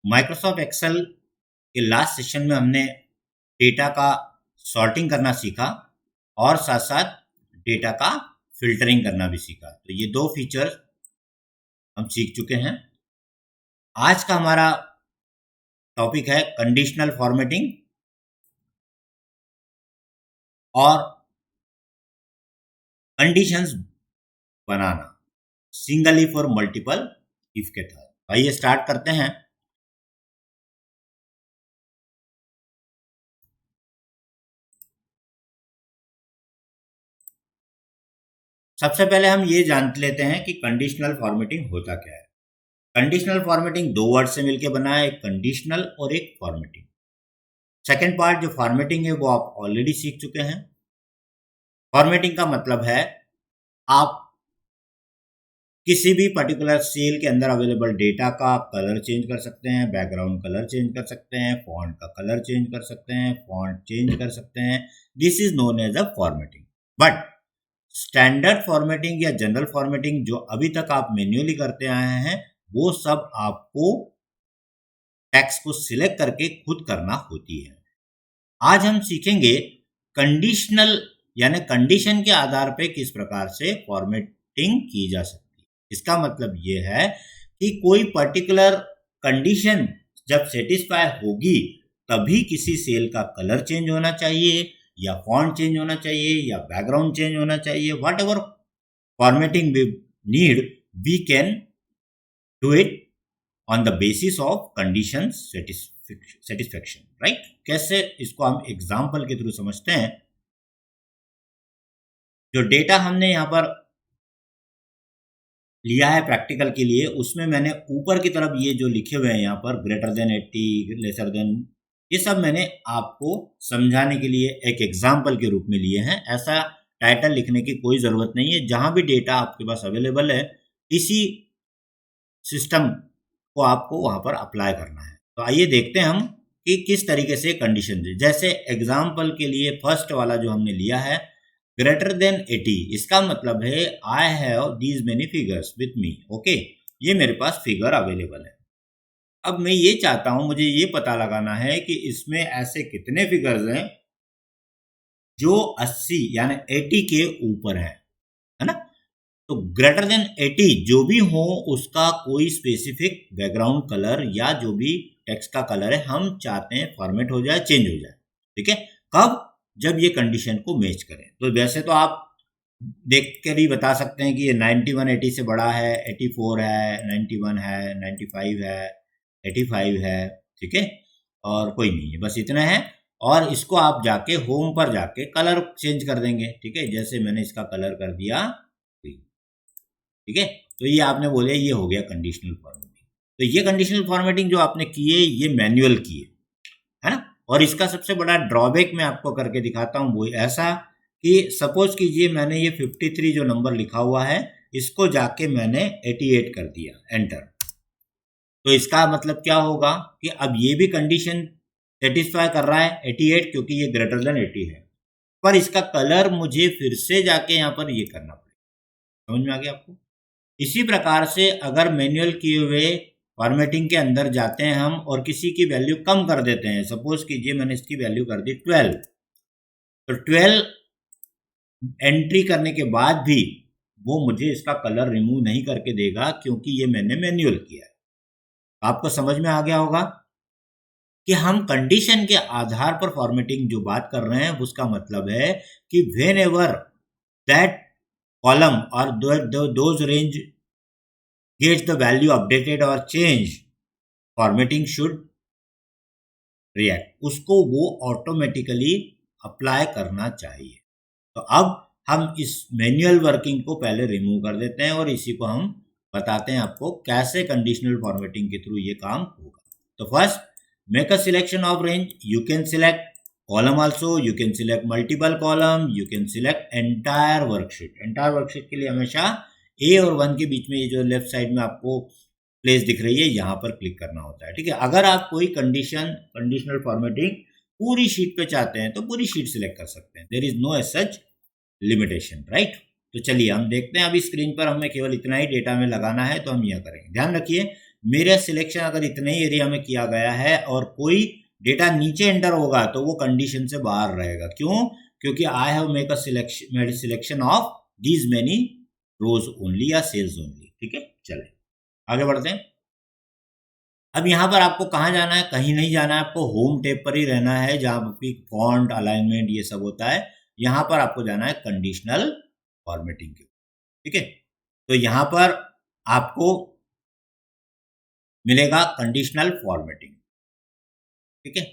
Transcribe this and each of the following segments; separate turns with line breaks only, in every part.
Microsoft Excel के last session में हमने डेटा का सॉर्टिंग करना सीखा और साथ साथ डेटा का फिल्टरिंग करना भी सीखा। तो ये दो फीचर हम सीख चुके हैं। आज का हमारा टॉपिक है कंडीशनल फॉर्मेटिंग और कंडीशंस बनाना सिंगल इफ और मल्टीपल इफ के तहत। आइए स्टार्ट करते हैं। सबसे पहले हम ये जान लेते हैं कि कंडीशनल फॉर्मेटिंग होता क्या है। कंडीशनल फॉर्मेटिंग दो वर्ड से मिलकर बना है, एक कंडीशनल और एक फॉर्मेटिंग। सेकेंड पार्ट जो फॉर्मेटिंग है वो आप ऑलरेडी सीख चुके हैं। फॉर्मेटिंग का मतलब है आप किसी भी पर्टिकुलर सेल के अंदर अवेलेबल डेटा का कलर चेंज कर सकते हैं, बैकग्राउंड कलर चेंज कर सकते हैं, फॉन्ट का कलर चेंज कर सकते हैं, फॉन्ट चेंज कर सकते हैं। This is known as a formatting. But standard formatting या जनरल फॉर्मेटिंग जो अभी तक आप मैन्युअली करते आए हैं वो सब आपको टेक्स्ट को सिलेक्ट करके खुद करना होती है। आज हम सीखेंगे कंडीशनल यानी कंडीशन के आधार पे किस प्रकार से फॉर्मेटिंग की जा सकती है। इसका मतलब ये है कि कोई पर्टिकुलर कंडीशन जब सेटिस्फाई होगी तभी किसी सेल का कलर चेंज होना चाहिए या फॉन्ट चेंज होना चाहिए या बैकग्राउंड चेंज होना चाहिए। Whatever formatting we need we can do it on the basis of condition satisfaction, right. कैसे, इसको हम एग्जाम्पल के थ्रू समझते हैं। जो डेटा हमने यहाँ पर लिया है प्रैक्टिकल के लिए उसमें मैंने ऊपर की तरफ ये जो लिखे हुए हैं यहाँ पर ग्रेटर देन 80, लेसर देन, ये सब मैंने आपको समझाने के लिए एक एग्जाम्पल के रूप में लिए हैं। ऐसा टाइटल लिखने की कोई ज़रूरत नहीं है। जहाँ भी डेटा आपके पास अवेलेबल है इसी सिस्टम को आपको वहाँ पर अप्लाई करना है। तो आइए देखते हैं हम कि किस तरीके से कंडीशन दे। जैसे एग्जाम्पल के लिए फर्स्ट वाला जो हमने लिया है ग्रेटर देन 80, इसका मतलब है I have these many figures with me. Okay, ये मेरे पास फिगर अवेलेबल है। अब मैं ये चाहता हूं, मुझे ये पता लगाना है कि इसमें ऐसे कितने फिगर्स हैं जो 80 यानी 80 के ऊपर है ना। तो ग्रेटर देन 80 जो भी हो उसका कोई स्पेसिफिक बैकग्राउंड कलर या जो भी टेक्स्ट का कलर है हम चाहते हैं फॉर्मेट हो जाए, चेंज हो जाए। ठीक है, कब? जब ये कंडीशन को मैच करें। तो वैसे तो आप देख कर ही बता सकते हैं कि ये 91 80 से बड़ा है, 84 है, 91 है, 95 है, 85 है। ठीक है, और कोई नहीं है, बस इतना है। और इसको आप जाके होम पर जाके कलर चेंज कर देंगे। ठीक है, जैसे मैंने इसका कलर कर दिया, ठीक है। तो ये आपने बोले ये हो गया कंडीशनल फॉर्मेटिंग। तो ये कंडीशनल फॉर्मेटिंग जो आपने किए ये मैनुअल किए, है ना। और इसका सबसे बड़ा ड्रॉबैक मैं आपको करके दिखाता हूँ वो ऐसा कि सपोज कीजिए मैंने ये 53 जो नंबर लिखा हुआ है इसको जाके मैंने 88 कर दिया, एंटर। तो इसका मतलब क्या होगा कि अब ये भी कंडीशन सेटिस्फाई कर रहा है 88 क्योंकि ये ग्रेटर देन 80 है, पर इसका कलर मुझे फिर से जाके यहाँ पर ये करना पड़ेगा। समझ में आ गया आपको? इसी प्रकार से अगर मैनुअल किए हुए फॉर्मेटिंग के अंदर जाते हैं हम और किसी की वैल्यू कम कर देते हैं, सपोज कीजिए मैंने इसकी वैल्यू कर दी 12, तो 12 एंट्री करने के बाद भी वो मुझे इसका कलर रिमूव नहीं करके देगा क्योंकि ये मैंने मैनुअल किया है। आपको समझ में आ गया होगा कि हम कंडीशन के आधार पर फॉर्मेटिंग जो बात कर रहे हैं उसका मतलब है कि व्हेन एवर दैट कॉलम और those range gets the value updated or changed, formatting should react, उसको वो ऑटोमेटिकली अप्लाई करना चाहिए। तो अब हम इस मैनुअल वर्किंग को पहले रिमूव कर देते हैं और इसी को हम बताते हैं आपको कैसे कंडीशनल फॉर्मेटिंग के थ्रू ये काम होगा। तो first, make a selection of range. You can select column also, you can select multiple column, you can select entire worksheet. Entire worksheet के लिए हमेशा ए और 1 के बीच में ये जो लेफ्ट साइड में आपको प्लेस दिख रही है यहाँ पर क्लिक करना होता है। ठीक है, अगर आप कोई कंडीशनल फॉर्मेटिंग पूरी शीट पे चाहते हैं तो पूरी शीट सिलेक्ट कर सकते हैं। There is no as such limitation, right. तो चलिए हम देखते हैं। अभी स्क्रीन पर हमें केवल इतना ही डेटा में लगाना है तो हम यह करेंगे। ध्यान रखिए मेरा सिलेक्शन अगर इतने ही एरिया में किया गया है और कोई डेटा नीचे एंटर होगा तो वो कंडीशन से बाहर रहेगा। क्यों? क्योंकि I have made selection of these many rows only या सेल्स ओनली। ठीक है, चले आगे बढ़ते हैं। अब यहाँ पर आपको कहाँ जाना है? कहीं नहीं जाना है, आपको होम टैब पर ही रहना है जहाँ पर फॉन्ट अलाइनमेंट ये सब होता है। यहाँ पर आपको जाना है कंडीशनल फॉर्मेटिंग के। ठीक है, तो यहाँ पर आपको मिलेगा कंडीशनल फॉर्मेटिंग। ठीक है,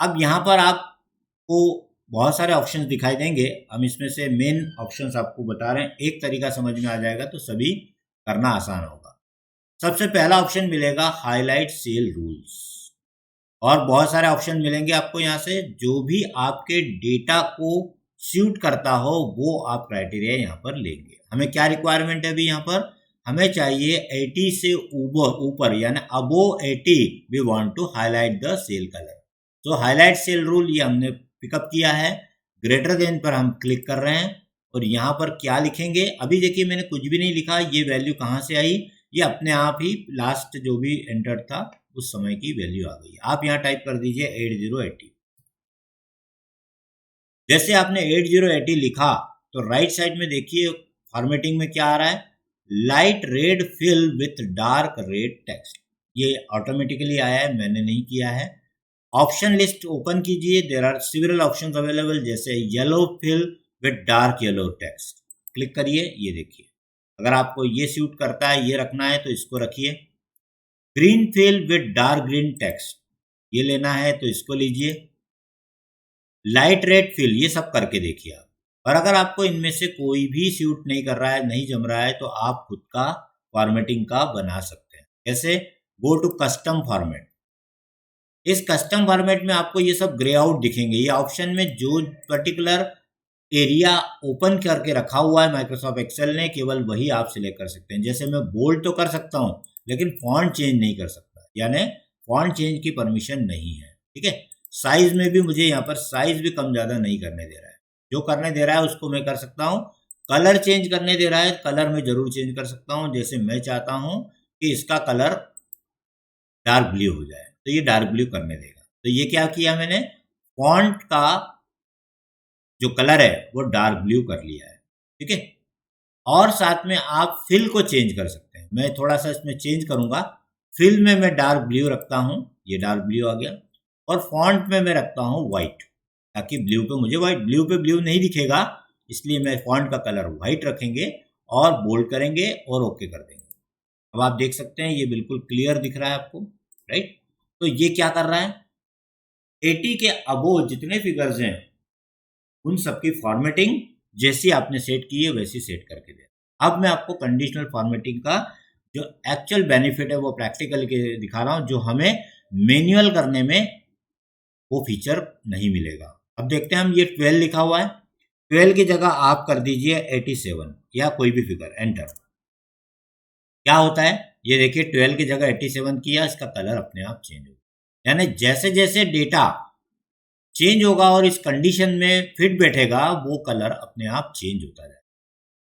अब यहाँ पर आपको बहुत सारे ऑप्शंस दिखाई देंगे। हम इसमें से मेन ऑप्शंस आपको बता रहे हैं, एक तरीका समझ में आ जाएगा तो सभी करना आसान होगा। सबसे पहला ऑप्शन मिलेगा हाईलाइट सेल रूल्स, और बहुत सारे ऑप्शन मिलेंगे आपको यहाँ से। जो भी आपके डेटा को सूट करता हो वो आप क्राइटेरिया यहाँ पर लेंगे। हमें क्या रिक्वायरमेंट है अभी यहाँ पर? हमें चाहिए 80 से ऊपर यानी above 80 we want to highlight the cell colour. तो हाईलाइट सेल रूल ये हमने पिकअप किया है। ग्रेटर देन पर हम क्लिक कर रहे हैं और यहाँ पर क्या लिखेंगे? अभी देखिए मैंने कुछ भी नहीं लिखा, ये वैल्यू कहाँ से आई? ये अपने आप ही लास्ट जो भी एंटर था उस समय की वैल्यू आ गई। आप यहाँ टाइप कर दीजिए 8080। जैसे आपने 8080 लिखा तो राइट साइड में देखिए फॉर्मेटिंग में क्या आ रहा है? Light red fill with dark red text. ये ऑटोमेटिकली आया है, मैंने नहीं किया है। ऑप्शन लिस्ट ओपन कीजिए, there are several options available, जैसे yellow fill with dark yellow text. Click करिए, ये देखिए अगर आपको ये सूट करता है, ये रखना है तो इसको रखिए। Green fill with dark green text, ये लेना है तो इसको लीजिए। लाइट रेड फिल, ये सब करके देखिए आप। और अगर आपको इनमें से कोई भी सूट नहीं कर रहा है, नहीं जम रहा है, तो आप खुद का फॉर्मेटिंग का बना सकते हैं। जैसे गो टू कस्टम फॉर्मेट। इस कस्टम फॉर्मेट में आपको ये सब ग्रे आउट दिखेंगे। ये ऑप्शन में जो पर्टिकुलर एरिया ओपन करके रखा हुआ है माइक्रोसॉफ्ट एक्सेल ने, केवल वही आप सिलेक्ट कर सकते हैं। जैसे मैं बोल्ड तो कर सकता हूं लेकिन फॉन्ट चेंज नहीं कर सकता, यानी फॉन्ट चेंज की परमिशन नहीं है। ठीक है, साइज में भी मुझे यहाँ पर साइज भी कम ज़्यादा नहीं करने दे रहा है। जो करने दे रहा है उसको मैं कर सकता हूँ। कलर चेंज करने दे रहा है, कलर में जरूर चेंज कर सकता हूँ। जैसे मैं चाहता हूँ कि इसका कलर डार्क ब्लू हो जाए तो ये डार्क ब्लू करने देगा। तो ये क्या किया मैंने? फॉन्ट का जो कलर है वो डार्क ब्लू कर लिया है। ठीक है, और साथ में आप फिल को चेंज कर सकते हैं। मैं थोड़ा सा इसमें चेंज करूंगा। फिल में मैं डार्क ब्लू रखता हूं, ये डार्क ब्लू आ गया। और फॉन्ट में मैं रखता हूं व्हाइट, ताकि ब्लू पे मुझे व्हाइट, ब्लू पे ब्लू नहीं दिखेगा, इसलिए मैं फॉन्ट का कलर व्हाइट रखेंगे और बोल्ड करेंगे और ओके कर देंगे। अब आप देख सकते हैं ये बिल्कुल क्लियर दिख रहा है आपको, राइट? तो ये क्या कर रहा है? 80 के अबोव जितने फिगर्स हैं उन सबकी फॉर्मेटिंग जैसी आपने सेट की है वैसी सेट करके दे। अब मैं आपको कंडीशनल फॉर्मेटिंग का जो एक्चुअल बेनिफिट है वो प्रैक्टिकल के दिखा रहा हूं, जो हमें मैन्युअल करने में वो फीचर नहीं मिलेगा। अब देखते हैं हम, ये 12 लिखा हुआ है, 12 की जगह आप कर दीजिए 87 या कोई भी फिगर, एंटर। क्या होता है ये देखिए, 12 की जगह 87 किया, इसका कलर अपने आप चेंज हो, यानी जैसे जैसे डेटा चेंज होगा और इस कंडीशन में फिट बैठेगा वो कलर अपने आप चेंज होता जाएगा।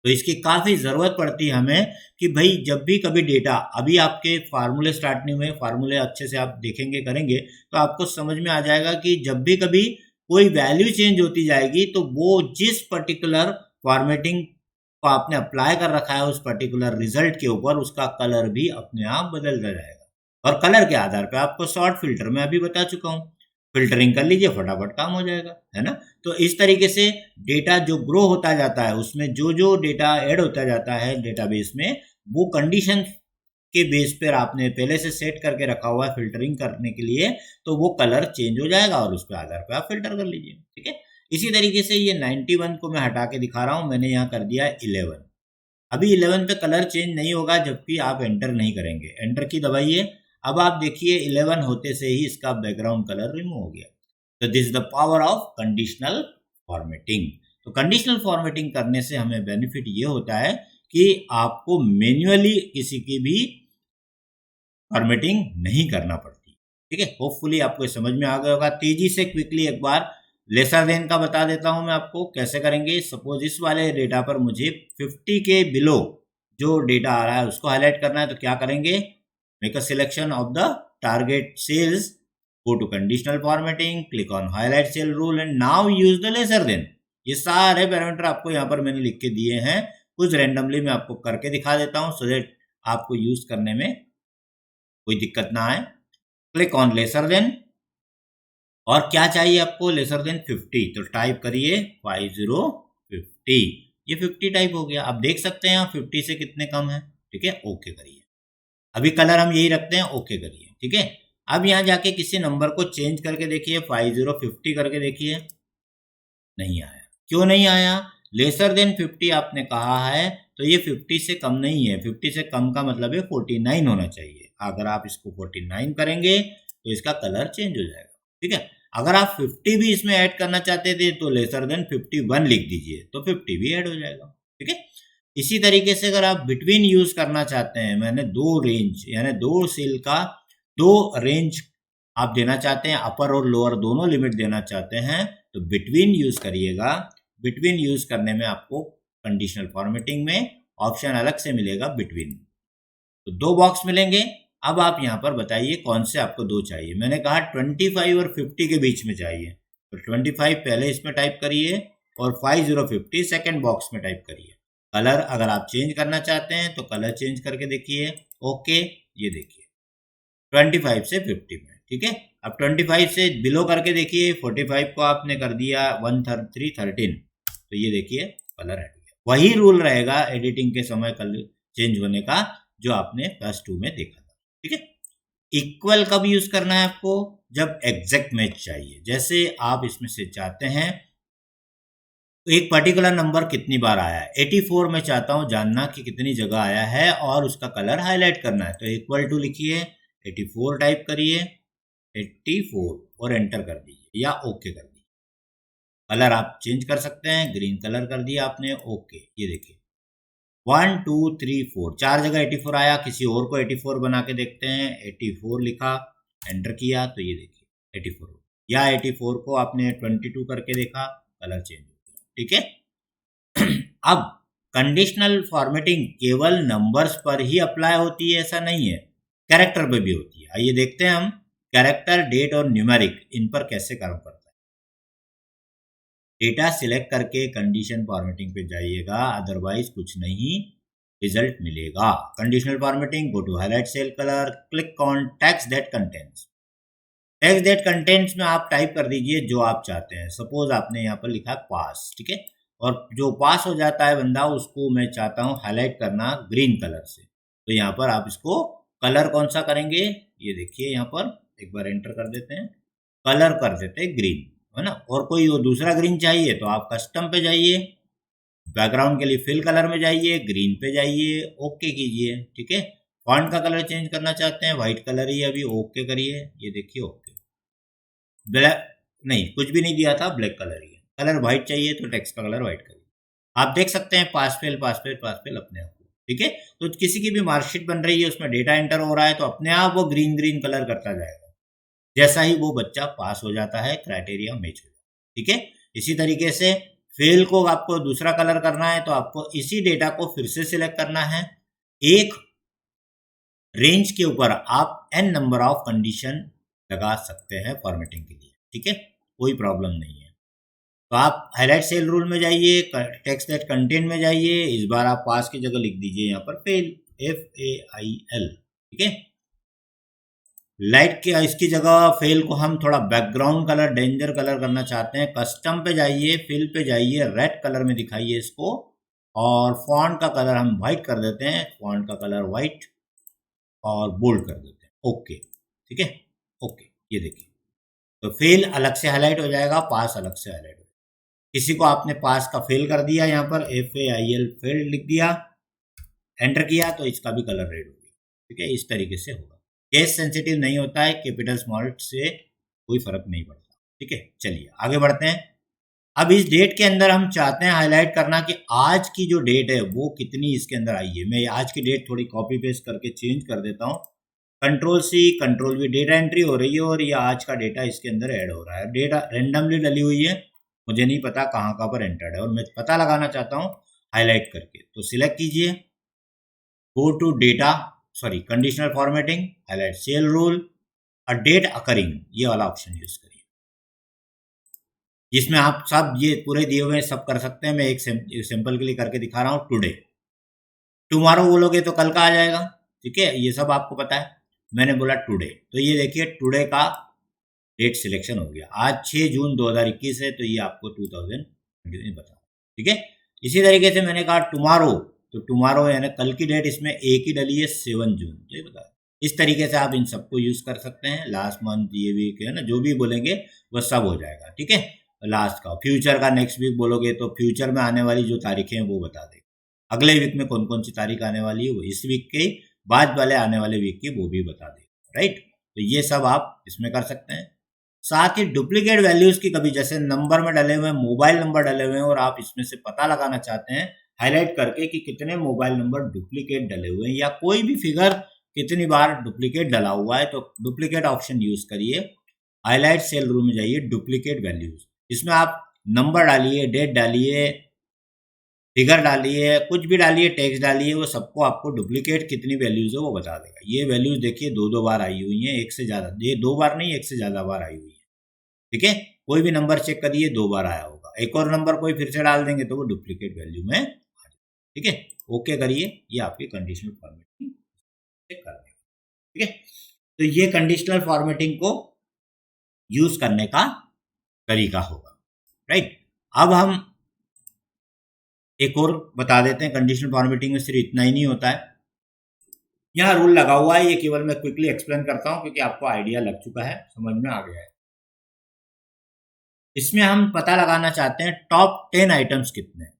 तो इसकी काफ़ी ज़रूरत पड़ती है हमें कि भाई जब भी कभी डेटा, अभी आपके फार्मूले स्टार्ट नहीं हुए, फार्मूले अच्छे से आप देखेंगे करेंगे तो आपको समझ में आ जाएगा कि जब भी कभी कोई वैल्यू चेंज होती जाएगी तो वो जिस पर्टिकुलर फॉर्मेटिंग को आपने अप्लाई कर रखा है उस पर्टिकुलर रिजल्ट के ऊपर उसका कलर भी अपने आप बदलता जाएगा। और कलर के आधार पर आपको शॉर्ट फिल्टर मैं अभी बता चुका हूँ, फिल्टरिंग कर लीजिए, फटाफट काम हो जाएगा, है ना? तो इस तरीके से डेटा जो ग्रो होता जाता है उसमें जो जो डेटा ऐड होता जाता है डेटाबेस में, वो कंडीशन के बेस पर आपने पहले से सेट करके रखा हुआ है फिल्टरिंग करने के लिए, तो वो कलर चेंज हो जाएगा और उसके आधार पर आप फिल्टर कर लीजिए। ठीक है, इसी तरीके से ये 91 को मैं हटा के दिखा रहा हूँ, मैंने यहाँ कर दिया 11। अभी 11 पे कलर चेंज नहीं होगा जबकि आप एंटर नहीं करेंगे। एंटर की दबाइए, अब आप देखिए 11 होते से ही इसका बैकग्राउंड कलर रिमूव हो गया। तो this is the power of conditional formatting. तो कंडीशनल फॉर्मेटिंग करने से हमें बेनिफिट ये होता है कि आपको मैन्युअली किसी की भी फॉर्मेटिंग नहीं करना पड़ती। ठीक है, होपफुली आपको ये समझ में आ गया होगा। तेजी से क्विकली एक बार लेसर देन का बता देता हूं मैं आपको कैसे करेंगे। सपोज इस वाले डेटा पर मुझे 50 के बिलो जो डेटा आ रहा है उसको हाईलाइट करना है, तो क्या करेंगे? Make a selection of the target cells, go to conditional formatting, click on highlight cell rule and now use the lesser than. ये सारे पैरामीटर आपको यहाँ पर मैंने लिख के दिए हैं, कुछ रैंडमली मैं आपको करके दिखा देता हूँ सो दैट आपको यूज करने में कोई दिक्कत ना आए। क्लिक ऑन लेसर देन, और क्या चाहिए आपको, लेसर देन 50, तो टाइप करिए 5050, ये 50 टाइप हो गया। आप देख सकते हैं 50 से कितने कम है, ठीक है, ओके करिए। अभी कलर हम यही रखते हैं, ओके करिए, ठीक है। अब यहाँ जाके किसी नंबर को चेंज करके देखिए, 5050 करके देखिए, नहीं आया। क्यों नहीं आया, लेसर देन 50 आपने कहा है, तो ये 50 से कम नहीं है, 50 से कम का मतलब है 49 होना चाहिए। अगर आप इसको 49 करेंगे तो इसका कलर चेंज हो जाएगा, ठीक है। अगर आप 50 भी इसमें ऐड करना चाहते थे तो लेसर देन 51 लिख दीजिए, तो 50 भी ऐड हो जाएगा, ठीक है। इसी तरीके से अगर आप बिटवीन यूज करना चाहते हैं, मैंने दो रेंज यानी दो सेल का दो रेंज आप देना चाहते हैं, अपर और लोअर दोनों लिमिट देना चाहते हैं, तो बिटवीन यूज करिएगा। बिटवीन यूज करने में आपको कंडीशनल फॉर्मेटिंग में ऑप्शन अलग से मिलेगा बिटवीन, तो दो बॉक्स मिलेंगे। अब आप यहाँ पर बताइए कौन से आपको दो चाहिए। मैंने कहा 25 और 50 के बीच में चाहिए, तो 25 पहले इसमें टाइप करिए और 5050 सेकेंड बॉक्स में टाइप करिए। कलर अगर आप चेंज करना चाहते हैं तो कलर चेंज करके देखिए, ओके, ये देखिए 25 से 50 में, ठीक है। अब 25 से बिलो करके देखिए, 45 को आपने कर दिया 1313, तो ये देखिए कलर हट गया। वही रूल रहेगा एडिटिंग के समय कलर चेंज होने का जो आपने +2 में देखा था, ठीक है। इक्वल कब यूज करना है आपको, जब एग्जैक्ट मैच चाहिए। जैसे आप इसमें से चाहते हैं एक पर्टिकुलर नंबर कितनी बार आया है, 84 में चाहता हूं जानना कि कितनी जगह आया है और उसका कलर हाईलाइट करना है, तो इक्वल टू लिखिए, 84 टाइप करिए, 84 और एंटर कर दीजिए या ओके कर दीजिए। कलर आप चेंज कर सकते हैं, ग्रीन कलर कर दिया आपने, ओके। ये देखिए 1 2 3 4 चार जगह 84 आया। किसी और को 84 बना के देखते हैं, 84 लिखा, एंटर किया, तो ये देखिए 84, या 84 को आपने 22 करके देखा, कलर चेंज हो गया, ठीक है। अब कंडीशनल फॉर्मेटिंग केवल नंबर्स पर ही अप्लाई होती है ऐसा नहीं है, कैरेक्टर पे भी होती है। आइए देखते हैं हम कैरेक्टर, डेट और न्यूमेरिक इन पर कैसे काम करता है। डेटा सिलेक्ट करके कंडीशन फॉर्मेटिंग पे जाइएगा, अदरवाइज कुछ नहीं रिजल्ट मिलेगा। Conditional formatting, go to highlight cell colour, click on text that contents. Text that contents में आप टाइप कर दीजिए जो आप चाहते हैं। सपोज आपने यहाँ पर लिखा पास, ठीक है, और जो पास हो जाता है बंदा उसको मैं चाहता हूँ हाईलाइट करना ग्रीन कलर से, तो यहाँ पर आप इसको कलर कौन सा करेंगे, ये देखिए यहाँ पर एक बार एंटर कर देते हैं, कलर कर देते हैं ग्रीन, है ना। और कोई वो दूसरा ग्रीन चाहिए तो आप कस्टम पे जाइए, बैकग्राउंड के लिए फिल कलर में जाइए, ग्रीन पे जाइए, ओके कीजिए, ठीक है। फॉन्ट का कलर चेंज करना चाहते हैं, व्हाइट कलर ही अभी, ओके करिए, ये देखिए ओके। ब्लैक नहीं, कुछ भी नहीं दिया था, ब्लैक कलर ही है। कलर व्हाइट चाहिए तो टेक्स्ट का कलर व्हाइट करिए। आप देख सकते हैं pass fail pass fail pass fail अपने आप को, ठीक है। तो किसी की भी मार्कशीट बन रही है, उसमें डेटा एंटर हो रहा है, तो अपने आप वो ग्रीन ग्रीन कलर करता जाएगा। जैसा ही वो बच्चा पास हो जाता है, क्राइटेरिया मैच हो जाता है, ठीक है। इसी तरीके से फेल को आपको दूसरा कलर करना है, तो आपको इसी डेटा को फिर से सिलेक्ट करना है। एक रेंज के ऊपर आप n नंबर ऑफ कंडीशन लगा सकते हैं फॉर्मेटिंग के लिए, ठीक है, कोई प्रॉब्लम नहीं है। तो आप हाईलाइट सेल रूल में जाइए, टेक्स्ट दैट कंटेंट में जाइए, इस बार आप पास की जगह लिख दीजिए यहाँ पर फेल, FAIL, ठीक है। लाइट के इसकी जगह फेल को हम थोड़ा बैकग्राउंड कलर डेंजर कलर करना चाहते हैं, कस्टम पे जाइए, फिल पे जाइए, रेड कलर में दिखाइए इसको, और फॉन्ट का कलर हम व्हाइट कर देते हैं, फॉन्ट का कलर व्हाइट और बोल्ड कर देते हैं, ओके, ठीक है, ओके। ये देखिए तो फेल अलग से हाईलाइट हो जाएगा, पास अलग से हाईलाइट हो जाएगा। किसी को आपने पास का फेल कर दिया, यहाँ पर FAIL फेल लिख दिया, एंटर किया, तो इसका भी कलर रेड हो गया, ठीक है। इस तरीके से होगा, केस सेंसिटिव नहीं होता है, कैपिटल स्मॉल से कोई फर्क नहीं पड़ता, ठीक है। चलिए आगे बढ़ते हैं। अब इस डेट के अंदर हम चाहते हैं हाईलाइट करना कि आज की जो डेट है वो कितनी इसके अंदर आई है। मैं आज की डेट थोड़ी कॉपी पेस्ट करके चेंज कर देता हूँ, Ctrl+C Ctrl+V, डेटा एंट्री हो रही है और ये आज का डेटा इसके अंदर ऐड हो रहा है। डेटा रेंडमली डली हुई है, मुझे नहीं पता कहाँ कहाँ पर एंटर्ड है, और मैं पता लगाना चाहता हूँ हाईलाइट करके, तो सिलेक्ट कीजिए, go to data, sorry conditional formatting, highlight cell rule और डेट अकरिंग, ये वाला ऑप्शन यूज करिए, जिसमें आप सब ये पूरे दिए हुए सब कर सकते हैं। मैं एक सिंपल के लिए करके दिखा रहा हूँ। टुडे, टुमारो बोलोगे तो कल का आ जाएगा, ठीक है, ये सब आपको पता है। मैंने बोला टुडे, तो ये देखिए टुडे का डेट सिलेक्शन हो गया। आज 6 जून 2021 है, तो ये आपको 2020 बता, ठीक है। इसी तरीके से मैंने कहा टुमारो, तो टुमारो यानी कल की डेट इसमें एक ही डली है 7 जून, तो ये बता। इस तरीके से आप इन सबको यूज कर सकते हैं। लास्ट मंथ, ये वीक है ना, जो भी बोलेंगे वो सब हो जाएगा, ठीक है। लास्ट का, फ्यूचर का नेक्स्ट वीक बोलोगे तो फ्यूचर में आने वाली जो तारीखें हैं वो बता देगा। अगले वीक में कौन कौन सी तारीख आने वाली है वो इस वीक के बाद वाले आने वाले वीक की वो भी बता देगा, राइट। तो ये सब आप इसमें कर सकते हैं। साथ ही डुप्लीकेट वैल्यूज की, कभी जैसे नंबर में डले हुए हैं, मोबाइल नंबर डले हुए हैं और आप इसमें से पता लगाना चाहते हैं हाईलाइट करके कि कितने मोबाइल नंबर डुप्लीकेट डले हुए हैं या कोई भी फिगर कितनी बार डुप्लीकेट डला हुआ है, तो डुप्लीकेट ऑप्शन यूज करिए। हाईलाइट सेल रूल में जाइए, डुप्लीकेट वैल्यूज, इसमें आप नंबर डालिए, डेट डालिए, फिगर डालिए, कुछ भी डालिए, टेक्स्ट डालिए, वो सबको आपको डुप्लीकेट कितनी वैल्यूज है वो बता देगा। ये वैल्यूज देखिए दो बार आई हुई हैं, एक से ज्यादा, ये 2 बार नहीं, एक से ज्यादा बार आई हुई है, ठीक है। कोई भी नंबर चेक करिए 2 बार आया होगा, एक और नंबर कोई फिर से डाल देंगे तो वो डुप्लीकेट वैल्यू में आ जाएगा, ठीक है। ओके करिए, ये आपकी कंडीशनल फॉर्मेटिंग कर देगा, ठीक है। तो ये कंडीशनल फॉर्मेटिंग को यूज करने का तरीका होगा, राइट। अब हम एक और बता देते हैं, कंडीशनल फॉर्मेटिंग में सिर्फ इतना ही नहीं होता है। यहाँ रूल लगा हुआ है, ये केवल मैं क्विकली एक्सप्लेन करता हूँ क्योंकि आपको आइडिया लग चुका है, समझ में आ गया है। इसमें हम पता लगाना चाहते हैं टॉप 10 आइटम्स कितने हैं।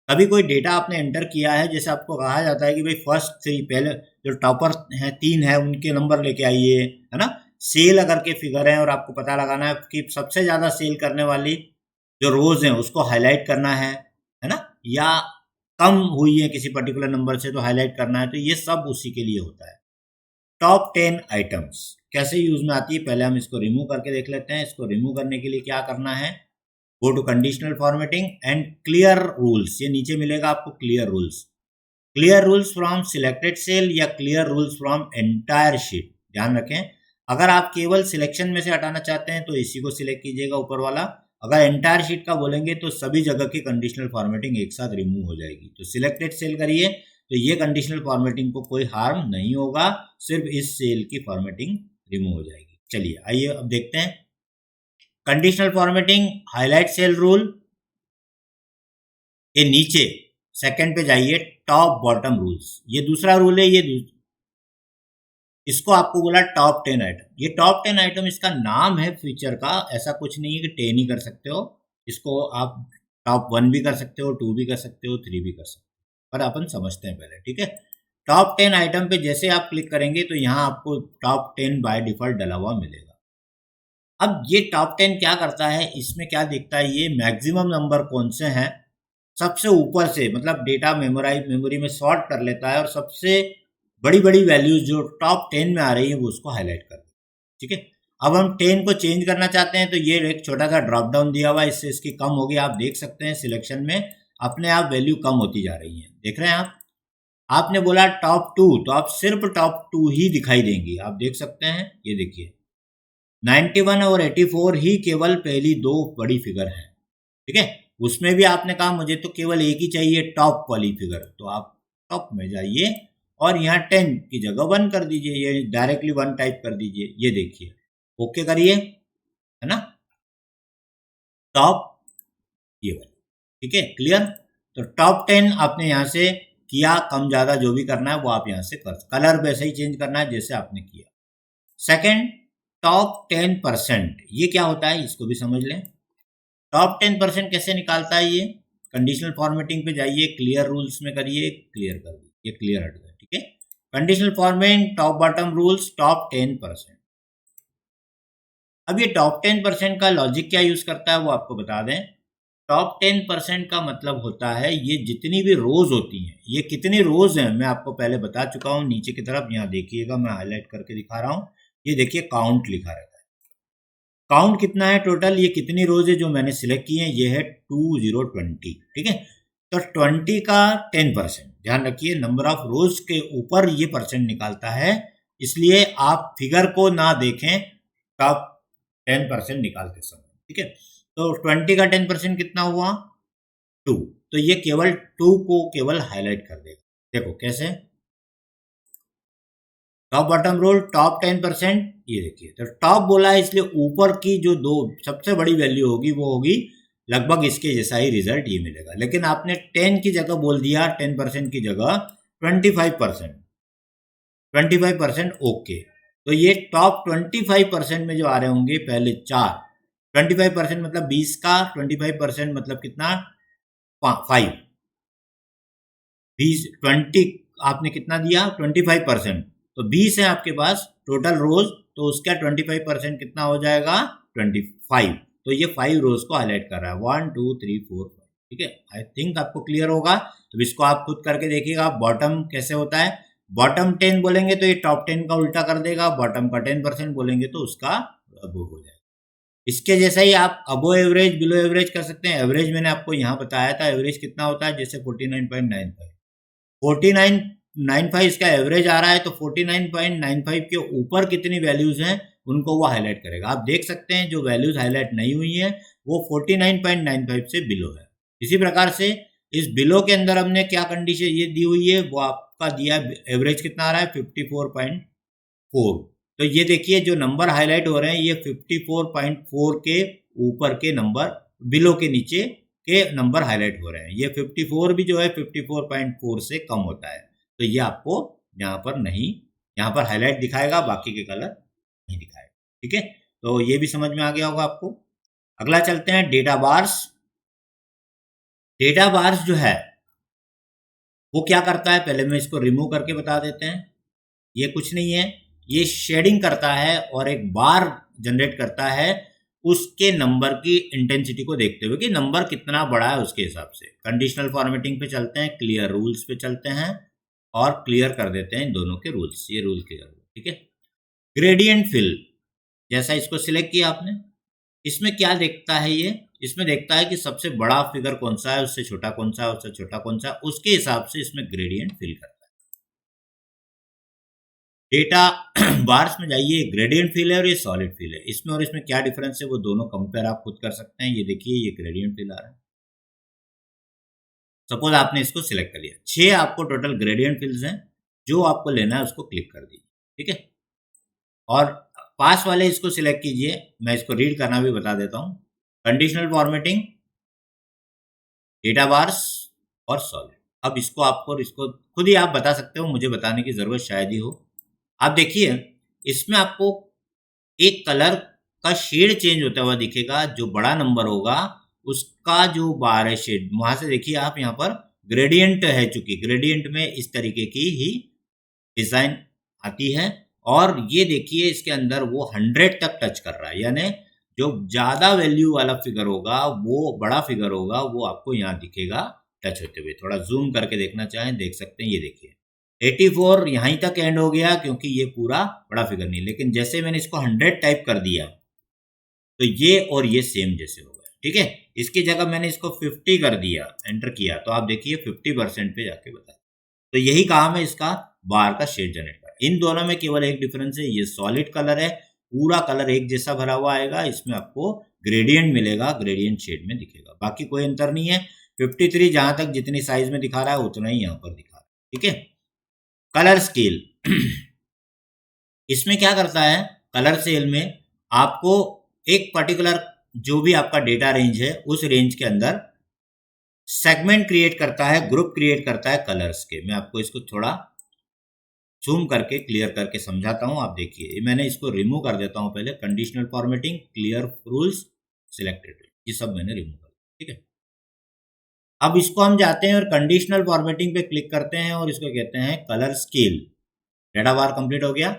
कभी कोई डेटा आपने एंटर किया है, जैसे आपको कहा जाता है कि भाई फर्स्ट 3, पहले जो टॉपर हैं 3 है उनके नंबर लेके आइए, है ना। सेल अगर के फिगर हैं और आपको पता लगाना है कि सबसे ज्यादा सेल करने वाली जो रोज हैं उसको हाईलाइट करना है ना, या कम हुई है किसी पर्टिकुलर नंबर से तो हाईलाइट करना है, तो ये सब उसी के लिए होता है। टॉप 10 आइटम्स कैसे यूज में आती है, पहले हम इसको रिमूव करके देख लेते हैं। इसको रिमूव करने के लिए क्या करना है, go to conditional formatting and clear rules, ये नीचे मिलेगा आपको clear rules. Clear rules from selected cell या clear rules from entire sheet. ध्यान रखें, अगर आप केवल सिलेक्शन में से हटाना चाहते हैं तो इसी को सिलेक्ट कीजिएगा ऊपर वाला। अगर एंटायर शीट का बोलेंगे तो सभी जगह की कंडीशनल फॉर्मेटिंग एक साथ रिमूव हो जाएगी। तो सिलेक्टेड सेल करिए, तो ये कंडीशनल फॉर्मेटिंग को कोई हार्म नहीं होगा, सिर्फ इस सेल की फॉर्मेटिंग रिमूव हो जाएगी। चलिए आइए अब देखते हैं conditional formatting highlight cell rule के नीचे सेकंड पे जाइए, टॉप बॉटम रूल्स, ये दूसरा रूल है। इसको आपको बोला टॉप 10 आइटम। ये टॉप 10 आइटम इसका नाम है फीचर का, ऐसा कुछ नहीं है कि 10 ही कर सकते हो, इसको आप टॉप 1 भी कर सकते हो, 2 भी कर सकते हो, 3 भी कर सकते हो, पर अपन समझते हैं पहले, ठीक है। टॉप 10 आइटम पे जैसे आप क्लिक करेंगे तो यहाँ आपको टॉप 10 बाय डिफॉल्ट डला हुआ मिलेगा। अब ये टॉप 10 क्या करता है, इसमें क्या दिखता है, ये मैक्सिमम नंबर कौन से हैं सबसे ऊपर से, मतलब डेटा मेमोरी में सॉर्ट कर लेता है और सबसे बड़ी बड़ी वैल्यूज जो टॉप 10 में आ रही है वो उसको हाईलाइट कर दे, ठीक है। अब हम 10 को चेंज करना चाहते हैं तो ये एक छोटा सा ड्रॉप डाउन दिया हुआ है, इससे इसकी कम होगी। आप देख सकते हैं सिलेक्शन में अपने आप वैल्यू कम होती जा रही है, देख रहे हैं आप। आपने बोला टॉप 2, तो आप सिर्फ टॉप 2 ही दिखाई देंगी, आप देख सकते हैं, ये देखिए 91 और 84 ही केवल पहली 2 बड़ी फिगर है, ठीक है। उसमें भी आपने कहा मुझे तो केवल एक ही चाहिए टॉप वाली फिगर, तो आप टॉप में जाइए और यहाँ 10 की जगह 1 कर दीजिए, ये डायरेक्टली 1 टाइप कर दीजिए, ये देखिए, ओके करिए, है ना, टॉप ये वाला, ठीक है, क्लियर। तो टॉप 10 आपने यहाँ से किया, कम ज्यादा जो भी करना है वो आप यहाँ से कर, कलर वैसे ही चेंज करना है जैसे आपने किया। सेकेंड, टॉप 10%, ये क्या होता है इसको भी समझ लें। टॉप 10% कैसे निकालता है ये, कंडीशनल फॉर्मेटिंग पे जाइए, क्लियर रूल्स में करिए, क्लियर कर दीजिए, ये क्लियर हट गया, ठीक है। Conditional formatting top bottom rules top 10%। अब ये टॉप 10% का लॉजिक क्या यूज करता है वो आपको बता दें। टॉप 10% का मतलब होता है ये जितनी भी रोज होती हैं, ये कितनी रोज हैं मैं आपको पहले बता चुका हूं। नीचे की तरफ यहाँ देखिएगा, मैं हाईलाइट करके दिखा रहा हूँ, ये देखिए काउंट लिखा रहता है। काउंट कितना है टोटल, ये कितनी रोज है जो मैंने सिलेक्ट की है, ये है 2020, ठीक है। तो 20 का 10%, ध्यान रखिए नंबर ऑफ रोज के ऊपर ये परसेंट निकालता है, इसलिए आप फिगर को ना देखें टॉप 10% निकालते समय, ठीक है। तो 20 का 10% कितना हुआ 2, तो ये केवल 2 को केवल हाईलाइट कर देगा। देखो कैसे, टॉप बॉटम रोल टॉप 10%, ये देखिए तो टॉप बोला है इसलिए ऊपर की जो दो सबसे बड़ी वैल्यू होगी वो होगी लगभग इसके जैसा ही रिजल्ट ये मिलेगा। लेकिन आपने 10 की जगह बोल दिया, 10% की जगह 25%, 25% ओके, तो ये टॉप 25% में जो आ रहे होंगे पहले चार, 25% मतलब 20 का 25% मतलब कितना 5, 20 आपने कितना दिया 25%, तो 20 है आपके पास टोटल रोज, तो उसका 25% कितना हो जाएगा 25, तो ये 5 रोज को हाईलाइट कर रहा है 1 2 3 4 5, ठीक है। आई थिंक आपको क्लियर होगा। तो इसको आप खुद करके देखिएगा बॉटम कैसे होता है। बॉटम 10 बोलेंगे तो ये टॉप 10 का उल्टा कर देगा, बॉटम का 10% बोलेंगे तो उसका अबो हो जाएगा। इसके जैसा ही आप अबो एवरेज बिलो एवरेज कर सकते हैं। एवरेज मैंने आपको यहाँ बताया था, एवरेज कितना होता है, जैसे 49.95, 49.95 इसका एवरेज आ रहा है, तो 49.95 के ऊपर कितनी वैल्यूज हैं उनको वो हाईलाइट करेगा। आप देख सकते हैं जो वैल्यूज हाईलाइट नहीं हुई है वो 49.95 से बिलो है। इसी प्रकार से इस बिलो के अंदर हमने क्या कंडीशन ये दी हुई है, वो आपका दिया एवरेज कितना आ रहा है 54.4, तो ये देखिए जो नंबर हाईलाइट हो रहे हैं ये 54.4 के ऊपर के नंबर, बिलो के नीचे के नंबर हाईलाइट हो रहे हैं। ये 54 भी जो है 54.4 से कम होता है, तो ये आपको यहाँ पर नहीं, यहाँ पर हाईलाइट दिखाएगा, बाकी के कलर नहीं दिखाएगा, ठीक है। तो ये भी समझ में आ गया होगा आपको। अगला चलते हैं डेटा बार्स। डेटा बार्स जो है वो क्या करता है, पहले मैं इसको रिमूव करके बता देते हैं। ये कुछ नहीं है, ये शेडिंग करता है और एक बार जनरेट करता है उसके नंबर की इंटेंसिटी को देखते हुए कि नंबर कितना बड़ा है उसके हिसाब से। कंडीशनल फॉर्मेटिंग पे चलते हैं, क्लियर रूल्स पे चलते हैं और क्लियर कर देते हैं इन दोनों के रूल्स। ये रूल क्लियर हुआ, ठीक है। ग्रेडियंट फिल, जैसा इसको सिलेक्ट किया आपने, इसमें क्या देखता है ये, इसमें देखता है कि सबसे बड़ा फिगर कौन सा है, उससे छोटा कौन सा है, उससे छोटा कौन सा है, उसके हिसाब से इसमें ग्रेडियंट फिल करता है। डेटा बार्स में जाइए, ग्रेडियंट फिल है और ये सॉलिड फिल है, इसमें और इसमें क्या डिफरेंस है वो दोनों कंपेयर आप खुद कर सकते हैं। ये देखिए ये ग्रेडियंट फिल आ रहा है, सपोज आपने इसको सिलेक्ट कर लिया, 6 आपको टोटल ग्रेडियंट फिल्स हैं, जो आपको लेना है उसको क्लिक कर दीजिए, ठीक है। और पास वाले इसको सिलेक्ट कीजिए, मैं इसको रीड करना भी बता देता हूँ। कंडीशनल फॉर्मेटिंग, डेटा बार्स और सॉलिड। अब इसको खुद ही आप बता सकते हो, मुझे बताने की जरूरत शायद ही हो। आप देखिए इसमें आपको एक कलर का शेड चेंज होता हुआ दिखेगा, जो बड़ा नंबर होगा उसका जो बार है शेड, वहां से देखिए आप यहाँ पर ग्रेडियंट है, चूंकि ग्रेडियंट में इस तरीके की ही डिजाइन आती है। और ये देखिए इसके अंदर वो 100 तक टच कर रहा है, यानी जो ज्यादा वैल्यू वाला फिगर होगा, वो बड़ा फिगर होगा, वो आपको यहाँ दिखेगा टच होते हुए। थोड़ा जूम करके देखना चाहें देख सकते हैं, ये देखिए 84 यहीं तक एंड हो गया क्योंकि ये पूरा बड़ा फिगर नहीं, लेकिन जैसे मैंने इसको 100 टाइप कर दिया तो ये और ये सेम जैसे हो गया, ठीक है। इसकी जगह मैंने इसको 50 कर दिया, एंटर किया, तो आप देखिए 50% पे जाके बता। तो यही काम है इसका बार का शेड जनरेट का। इन दोनों में केवल एक डिफरेंस है, ये सॉलिड कलर है, पूरा कलर एक जैसा भरा हुआ आएगा, इसमें आपको ग्रेडियंट मिलेगा, ग्रेडियंट शेड में दिखेगा, बाकी कोई अंतर नहीं है। 53 जहां तक जितनी साइज में दिखा रहा है उतना ही यहाँ पर दिखा रहा है, ठीक है। कलर स्केल इसमें क्या करता है, कलर स्केल में आपको एक पर्टिकुलर जो भी आपका डेटा रेंज है उस रेंज के अंदर सेगमेंट क्रिएट करता है, ग्रुप क्रिएट करता है कलर्स के। मैं आपको इसको थोड़ा जूम करके क्लियर करके समझाता हूं, आप देखिए। मैंने इसको रिमूव कर देता हूं पहले, conditional formatting, clear rules, selected, ये सब मैंने रिमूव कर दिया, ठीक है। अब इसको हम जाते हैं और कंडीशनल फॉर्मेटिंग पे क्लिक करते हैं और इसको कहते हैं कलर स्केल। डेटा बार कंप्लीट हो गया।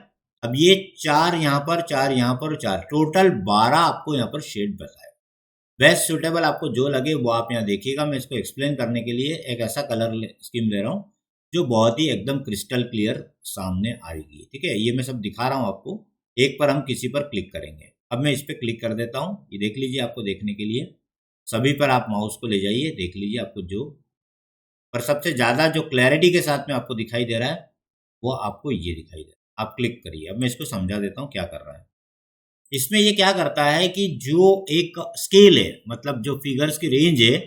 अब ये 4 यहाँ पर, 4 यहाँ पर, 4 टोटल 12 आपको यहाँ पर शेड बताए। बेस्ट सुटेबल आपको जो लगे वो आप यहाँ देखिएगा। मैं इसको एक्सप्लेन करने के लिए एक ऐसा कलर स्कीम ले रहा हूँ जो बहुत ही एकदम क्रिस्टल क्लियर सामने आएगी, ठीक है। ये मैं सब दिखा रहा हूँ आपको। एक पर हम किसी पर क्लिक करेंगे। अब मैं इस पर क्लिक कर देता हूँ, ये देख लीजिए। आपको देखने के लिए सभी पर आप माउस को ले जाइए, देख लीजिए आपको जो पर सबसे ज़्यादा जो क्लैरिटी के साथ में आपको दिखाई दे रहा है वो आपको ये दिखाई दे रहा है। आप क्लिक करिए। अब मैं इसको समझा देता हूँ क्या कर रहा है। इसमें ये क्या करता है कि जो एक स्केल है, मतलब जो फिगर्स की रेंज है,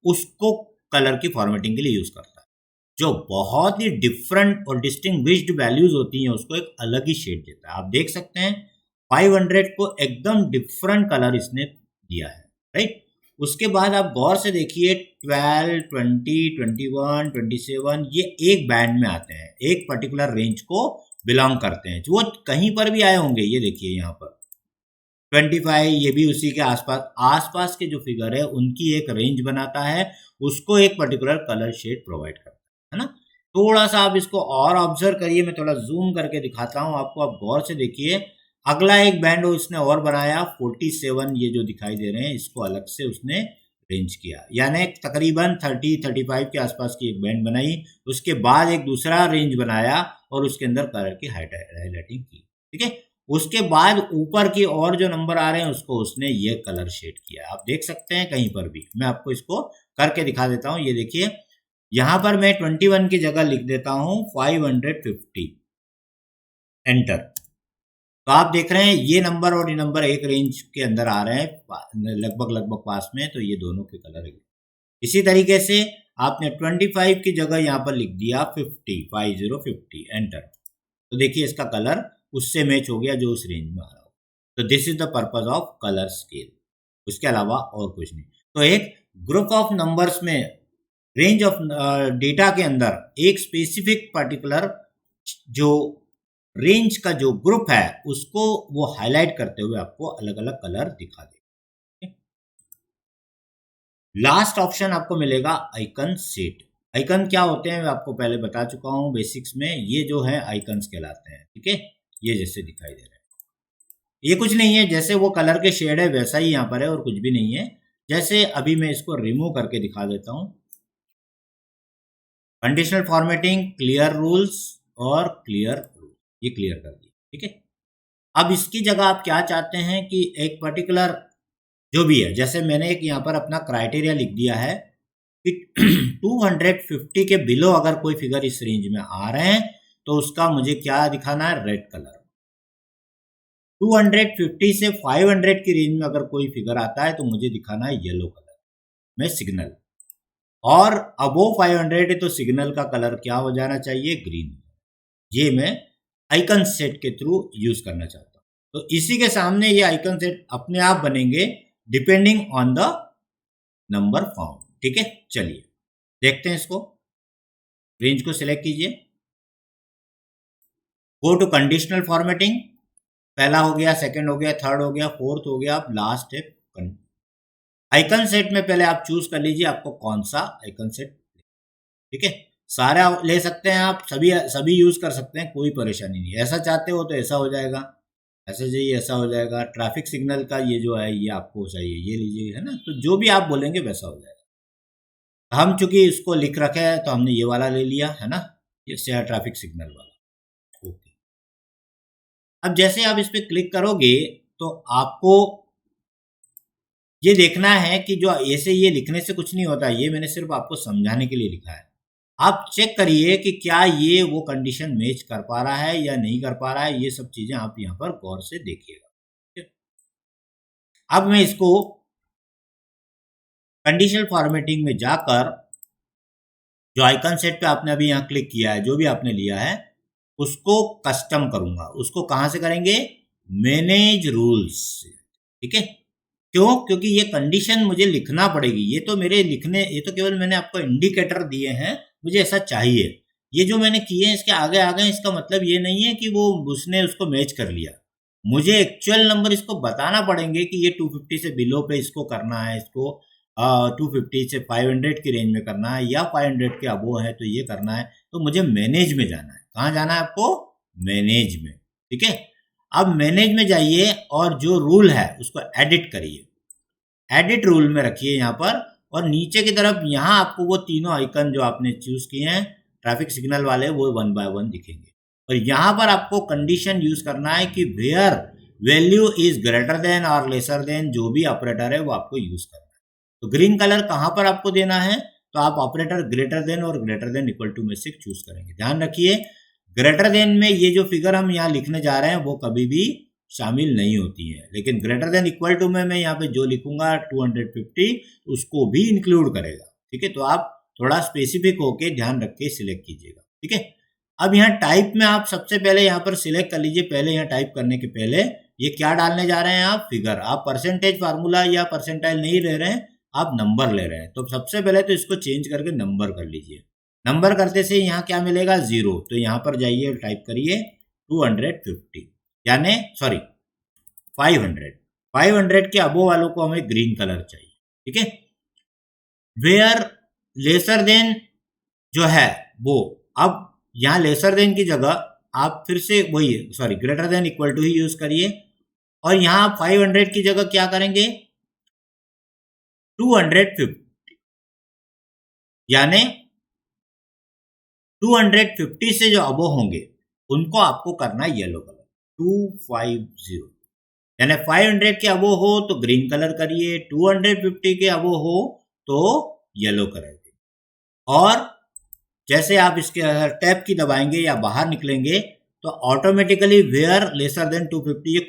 उसको कलर की फॉर्मेटिंग के लिए यूज करता है। जो बहुत ही डिफरेंट और डिस्टिंग्विश्ड वैल्यूज होती हैं उसको एक अलग ही शेड देता है। आप देख सकते हैं 500 को एकदम डिफरेंट कलर इसने दिया है, राइट। उसके बाद आप गौर से देखिए 12, 20, 21, 27 ये एक बैंड में आते हैं, एक पर्टिकुलर रेंज को बिलोंग करते हैं। वो कहीं पर भी आए होंगे, ये देखिए यहाँ पर 25 ये भी उसी के आसपास आसपास के जो फिगर है उनकी एक रेंज बनाता है, उसको एक पर्टिकुलर कलर शेड प्रोवाइड करता है ना। थोड़ा सा आप इसको और ऑब्जर्व करिए, मैं थोड़ा जूम करके दिखाता हूँ आपको। आप गौर से देखिए अगला एक बैंड उसने और बनाया 47, ये जो दिखाई दे रहे हैं इसको अलग से उसने रेंज किया, यानी तकरीबन 30-35 के आसपास की एक बैंड बनाई। उसके बाद एक दूसरा रेंज बनाया और उसके अंदर कलर की हाईलाइटिंग की, ठीक है। उसके बाद ऊपर की और जो नंबर आ रहे हैं उसको उसने ये कलर शेड किया। आप देख सकते हैं कहीं पर भी, मैं आपको इसको करके दिखा देता हूं। ये देखिए यहां पर मैं 21 की जगह लिख देता हूं 550, एंटर। तो आप देख रहे हैं ये नंबर और ये नंबर एक रेंज के अंदर आ रहे हैं, लगभग लगभग पास में, तो ये दोनों के कलर है। इसी तरीके से आपने 25 की जगह यहाँ पर लिख दिया 50, एंटर। तो देखिए इसका कलर उससे मैच हो गया जो उस रेंज में आ रहा हो। तो this is the purpose of colour scale, उसके अलावा और कुछ नहीं। तो एक ग्रुप ऑफ नंबर्स में रेंज ऑफ डेटा के अंदर एक स्पेसिफिक पर्टिकुलर जो रेंज का जो ग्रुप है उसको वो हाईलाइट करते हुए आपको अलग अलग कलर दिखा दे। लास्ट ऑप्शन आपको मिलेगा आइकन सेट। आइकन क्या होते हैं मैं आपको पहले बता चुका हूं बेसिक्स में। ये जो है आइकन्स कहलाते हैं, ठीक है। ये जैसे दिखाई दे रहे हैं, ये कुछ नहीं है, जैसे वो कलर के शेड है वैसा ही यहाँ पर है और कुछ भी नहीं है। जैसे अभी मैं इसको रिमूव करके दिखा देता हूं। कंडीशनल फॉर्मेटिंग, क्लियर रूल्स और क्लियर रूल, ये क्लियर कर दिया, ठीक है। अब इसकी जगह आप क्या चाहते हैं कि एक पर्टिकुलर जो भी है, जैसे मैंने एक यहाँ पर अपना क्राइटेरिया लिख दिया है कि 250 के बिलो अगर कोई फिगर इस रेंज में आ रहे हैं तो उसका मुझे क्या दिखाना है, रेड कलर। 250 से 500 की रेंज में अगर कोई फिगर आता है तो मुझे दिखाना है येलो कलर में सिग्नल, और अबोव 500 है तो सिग्नल का कलर क्या हो जाना चाहिए, ग्रीन। ये मैं आइकन सेट के थ्रू यूज करना चाहता हूं। तो इसी के सामने ये आइकन सेट अपने आप बनेंगे depending on the number found, ठीक है। चलिए देखते हैं इसको। रेंज को सिलेक्ट कीजिए, गो टू कंडीशनल फॉर्मेटिंग। पहला हो गया, सेकंड हो गया, थर्ड हो गया, फोर्थ हो गया, अब लास्ट है आइकन सेट में। पहले आप चूज कर लीजिए आपको कौन सा आइकन सेट, ठीक है। सारा ले सकते हैं आप, सभी सभी यूज कर सकते हैं, कोई परेशानी नहीं। ऐसा चाहते हो तो ऐसा हो जाएगा, ऐसा चाहिए ऐसा हो जाएगा। ट्रैफिक सिग्नल का ये जो है ये आपको चाहिए, ये लीजिए, है ना। तो जो भी आप बोलेंगे वैसा हो जाएगा। हम चूंकि इसको लिख रखे हैं तो हमने ये वाला ले लिया है ना, ये शेयर ट्रैफिक सिग्नल वाला, ओके। अब जैसे आप इस पर क्लिक करोगे तो आपको ये देखना है कि जो ऐसे ये लिखने से कुछ नहीं होता, ये मैंने सिर्फ आपको समझाने के लिए लिखा है। आप चेक करिए कि क्या ये वो कंडीशन मैच कर पा रहा है या नहीं कर पा रहा है, ये सब चीजें आप यहाँ पर गौर से देखिएगा। अब मैं इसको कंडीशनल फॉर्मेटिंग में जाकर जो आइकन सेट पे आपने अभी यहाँ क्लिक किया है, जो भी आपने लिया है उसको कस्टम करूंगा। उसको कहां से करेंगे, मैनेज रूल्स से, ठीक है। क्यों, क्योंकि ये कंडीशन मुझे लिखना पड़ेगी। ये तो मेरे लिखने, ये तो केवल मैंने आपको इंडिकेटर दिए हैं, मुझे ऐसा चाहिए। ये जो मैंने किए हैं इसके आगे आ गए, इसका मतलब ये नहीं है कि वो उसने उसको मैच कर लिया। मुझे एक्चुअल नंबर इसको बताना पड़ेंगे कि ये 250 से बिलो पे इसको करना है, इसको 250 से 500 की रेंज में करना है, या 500 के अबो है तो ये करना है। तो मुझे मैनेज में जाना है। कहाँ जाना है आपको, मैनेज में, ठीक है। अब मैनेज में जाइए और जो रूल है उसको एडिट करिए, एडिट रूल में रखिए यहाँ पर, और नीचे की तरफ यहाँ आपको वो तीनों आइकन जो आपने चूज किए हैं ट्रैफिक सिग्नल वाले वो 1 बाय 1 दिखेंगे। और यहाँ पर आपको कंडीशन यूज करना है कि where value is greater than और लेसर देन, जो भी ऑपरेटर है वो आपको यूज करना है। तो ग्रीन कलर कहाँ पर आपको देना है, तो आप ऑपरेटर ग्रेटर देन और ग्रेटर देन इक्वल टू में से चूज करेंगे। ध्यान रखिए ग्रेटर देन में ये जो फिगर हम यहाँ लिखने जा रहे हैं वो कभी भी शामिल नहीं होती है, लेकिन ग्रेटर देन इक्वल टू में मैं यहाँ पे जो लिखूंगा 250 उसको भी इंक्लूड करेगा। ठीक है, तो आप थोड़ा स्पेसिफिक होके ध्यान रख के सिलेक्ट कीजिएगा। ठीक है, अब यहाँ टाइप में आप सबसे पहले यहाँ पर सिलेक्ट कर लीजिए। पहले यहाँ टाइप करने के पहले ये क्या डालने जा रहे हैं आप, फिगर। आप परसेंटेज फार्मूला या परसेंटाइल नहीं ले रहे हैं, आप नंबर ले रहे हैं। तो सबसे पहले तो इसको चेंज करके नंबर कर लीजिए। नंबर करते से यहाँ क्या मिलेगा 0, तो यहाँ पर जाइए टाइप करिए 250 यानी सॉरी 500 के अबो वालों को हमें ग्रीन कलर चाहिए। ठीक है, वेयर लेसर देन जो है वो, अब यहाँ लेसर देन की जगह आप फिर से वही sorry greater than equal to ही यूज करिए, और यहाँ आप 500 की जगह क्या करेंगे 250 यानी 250 से जो अबो होंगे उनको आपको करना येलो कलर 250, यानी 500 के अबो हो तो ग्रीन कलर करिए, 250 के अबो हो तो येलो कलर। और जैसे आप इसके टैब की दबाएंगे या बाहर निकलेंगे तो ऑटोमेटिकली वेयर लेसर देन 250 ये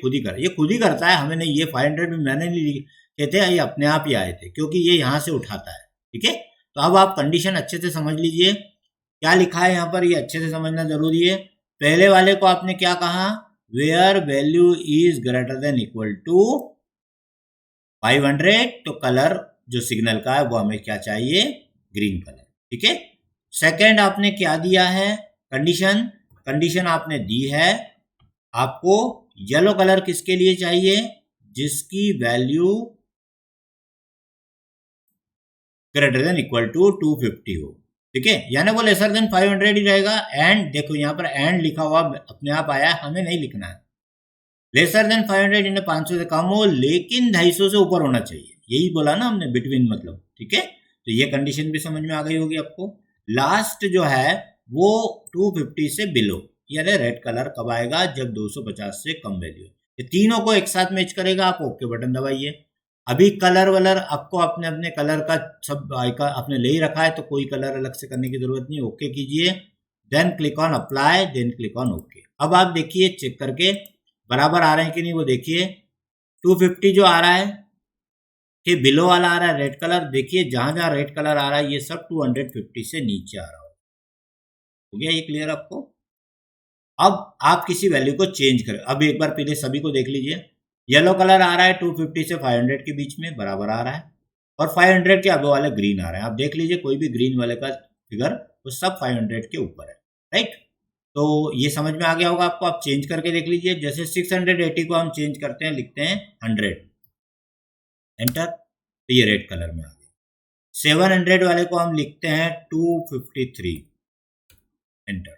खुद ही करता है, हमें नहीं, ये 500 में मैंने नहीं लिखे थे, ये अपने आप ही आए थे क्योंकि ये यहाँ से उठाता है। ठीक है, तो अब आप कंडीशन अच्छे से समझ लीजिए क्या लिखा है यहाँ पर, ये अच्छे से समझना जरूरी है। पहले वाले को आपने क्या कहा, where value is greater than equal to 500, तो कलर जो सिग्नल का है वो हमें क्या चाहिए, ग्रीन कलर। ठीक है, सेकेंड आपने क्या दिया है, कंडीशन आपने दी है आपको येलो कलर किसके लिए चाहिए, जिसकी value greater than equal to 250 हो। ठीक है, यानी वो लेसर देन 500 ही रहेगा। एंड देखो यहाँ पर एंड लिखा हुआ अपने आप आया, हमें नहीं लिखना है। लेसर देन 500 यानी 500 से कम हो लेकिन 250 से ऊपर होना चाहिए, यही बोला ना हमने, बिटवीन मतलब। ठीक है, तो ये कंडीशन भी समझ में आ गई होगी आपको। लास्ट जो है वो 250 से बिलो, यानी रेड कलर कब आएगा, जब 250 से कम वैल्यू। ये तीनों को एक साथ मैच करेगा, आप ओके बटन दबाइए। अभी कलर वलर आपको अपने अपने कलर का सब आइकन आपने ले ही रखा है, तो कोई कलर अलग से करने की जरूरत नहीं। ओके कीजिए, then click on apply, then click on okay. अब आप देखिए चेक करके बराबर आ रहे हैं कि नहीं, वो देखिए 250 जो आ रहा है कि बिलो वाला आ रहा है रेड कलर, देखिए जहां जहां रेड कलर आ रहा है ये सब 250 से नीचे आ रहा हो गया। ये क्लियर आपको। अब आप किसी वैल्यू को चेंज करें, अब एक बार पहले सभी को देख लीजिए। येलो कलर आ रहा है 250 से 500 के बीच में बराबर आ रहा है, और 500 के अबव वाले ग्रीन आ रहे हैं। आप देख लीजिए कोई भी ग्रीन वाले का फिगर वो सब 500 के ऊपर है, राइट। तो ये समझ में आ गया होगा आपको। आप चेंज करके देख लीजिए, जैसे 680 को हम चेंज करते हैं, लिखते हैं 100, एंटर, तो ये रेड कलर में आ गया। 700 वाले को हम लिखते हैं 253, एंटर,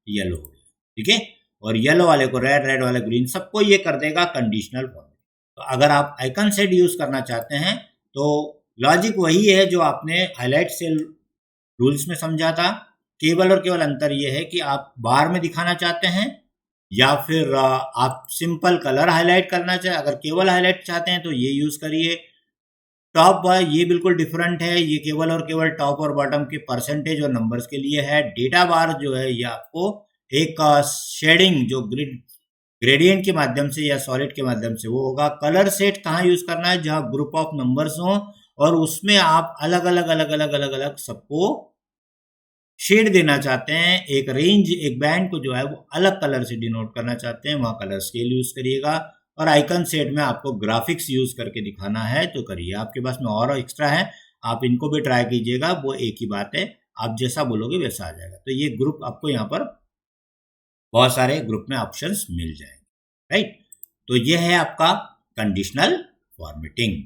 येलो हो गया। ठीक है, और येलो वाले को रेड, रेड वाले ग्रीन, सबको ये कर देगा कंडीशनल फॉर्मेट। तो अगर आप आइकन सेट यूज करना चाहते हैं तो लॉजिक वही है जो आपने हाईलाइट सेल रूल्स में समझा था। केवल और केवल अंतर यह है कि आप बार में दिखाना चाहते हैं या फिर आप सिंपल कलर हाईलाइट करना चाहते हैं। अगर केवल हाईलाइट चाहते हैं तो ये यूज करिए। टॉप बार ये बिल्कुल डिफरेंट है, ये केवल और केवल टॉप और बॉटम के परसेंटेज और नंबर्स के लिए है। डेटा बार जो है ये आपको एक शेडिंग जो ग्रेडियंट के माध्यम से या सॉलिड के माध्यम से वो होगा। कलर सेट कहाँ यूज करना है, जहां ग्रुप ऑफ नंबर्स हो और उसमें आप अलग अलग सबको शेड देना चाहते हैं, एक रेंज एक बैंड को जो है वो अलग कलर से डिनोट करना चाहते हैं, वहां कलर स्केल यूज करिएगा। और आइकन सेट में आपको ग्राफिक्स यूज करके दिखाना है तो करिए। आपके पास में और एक्स्ट्रा है, आप इनको भी ट्राई कीजिएगा, वो एक ही बात है, आप जैसा बोलोगे वैसा आ जाएगा। तो ये ग्रुप आपको यहाँ पर बहुत सारे ग्रुप में ऑप्शंस मिल जाएंगे, राइट। तो ये है आपका कंडीशनल फॉर्मेटिंग।